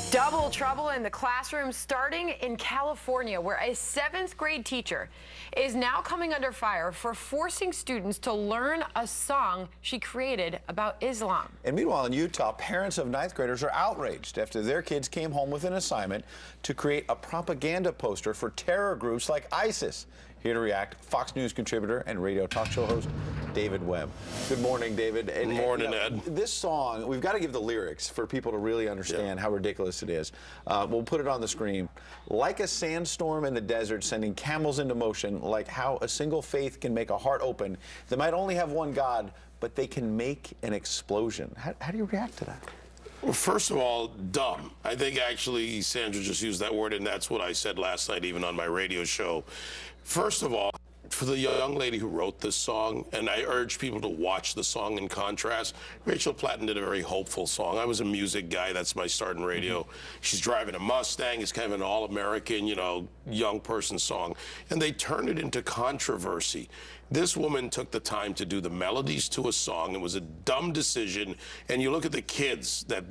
Double trouble in the classroom starting in California, where a 7th grade teacher is now coming under fire for forcing students to learn a song she created about Islam. And meanwhile, in Utah, parents of 9th graders are outraged after their kids came home with an assignment to create a propaganda poster for terror groups like ISIS. Here to react, Fox News contributor and radio talk show host David Webb. Good morning, David. Good morning, Ed. This song, we've got to give the lyrics for people to really understand how ridiculous it is. We'll put it on the screen. Like a sandstorm in the desert, sending camels into motion, like how a single faith can make a heart open. They might only have one God, but they can make an explosion. How do you react to that? Well, first of all, dumb. I think actually Sandra just used that word, and that's what I said last night, even on my radio show. First of all, for the young lady who wrote this song, and I urge people to watch the song in contrast, Rachel Platten did a very hopeful song. I was a music guy. That's my start in radio. She's driving a Mustang. It's kind of an all-American, young person song. And they turned it into controversy. This woman took the time to do the melodies to a song. It was a dumb decision. And you look at the kids that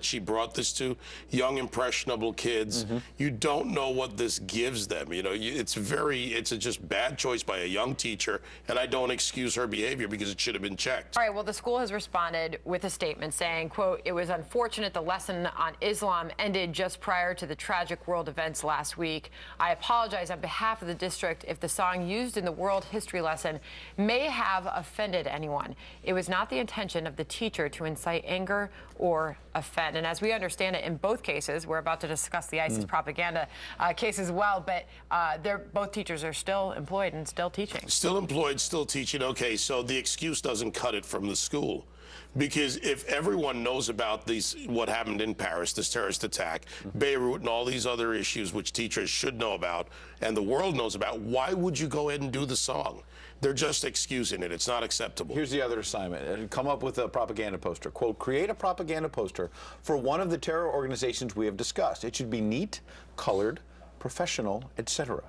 she brought this to, young, impressionable kids. You don't know what this gives them. It's a just bad choice by a young teacher, and I don't excuse her behavior because it should have been checked. All right, well, the school has responded with a statement saying, quote, "It was unfortunate the lesson on Islam ended just prior to the tragic world events last week. I apologize on behalf of the district if the song used in the world history lesson may have offended anyone. It was not the intention of the teacher to incite anger or offend." And as we understand it, in both cases, we're about to discuss the ISIS propaganda case as well, but both teachers are still employed and still teaching. Still employed, still teaching. Okay, so the excuse doesn't cut it from the school. Because if everyone knows about what happened in Paris, this terrorist attack, Beirut, and all these other issues which teachers should know about, and the world knows about, why would you go ahead and do the song? They're just excusing it. It's not acceptable. Here's the other assignment. Come up with a propaganda poster. Quote, create a propaganda poster for one of the terror organizations we have discussed. It should be neat, colored, professional, etc.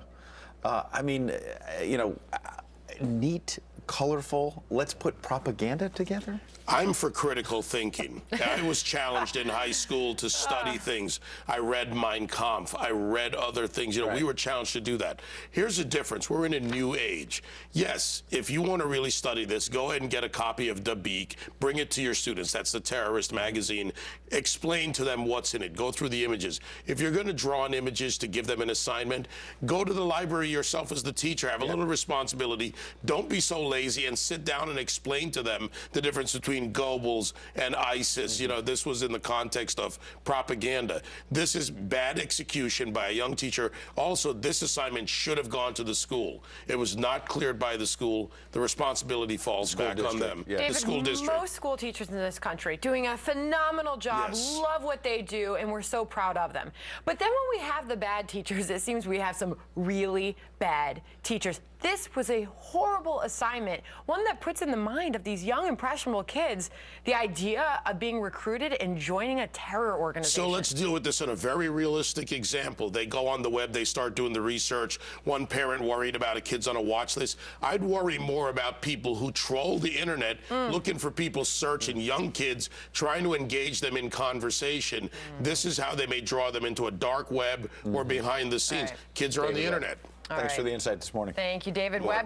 Neat, colorful, let's put propaganda together? I'm for critical thinking. I was challenged in high school to study things. I read Mein Kampf. I read other things. We were challenged to do that. Here's the difference. We're in a new age. Yes, if you want to really study this, go ahead and get a copy of Dabiq. Bring it to your students. That's the terrorist magazine. Explain to them what's in it. Go through the images. If you're going to draw on images to give them an assignment, go to the library yourself as the teacher. Have a little responsibility. Don't be so lazy and sit down and explain to them the difference between Goebbels and ISIS. This was in the context of propaganda. This is bad execution by a young teacher. Also, this assignment should have gone to the school. It was not cleared by the school. The responbility falls back on them. Yeah. David, the school district. Most school teachers in this country doing a phenomenal job, love what they do, and we're so proud of them. But then when we have the bad teachers, it seems we have some really bad teachers. This was a horrible assignment, one that puts in the mind of these young, impressionable kids the idea of being recruited and joining a terror organization. So let's deal with this in a very realistic example. They go on the web, they start doing the research. One parent worried about a kid's on a watch list. I'd worry more about people who troll the internet looking for people searching young kids, trying to engage them in conversation. This is how they may draw them into a dark web or behind the scenes. Kids are on the internet. Thanks for the insight this morning. Thank you, David Webb.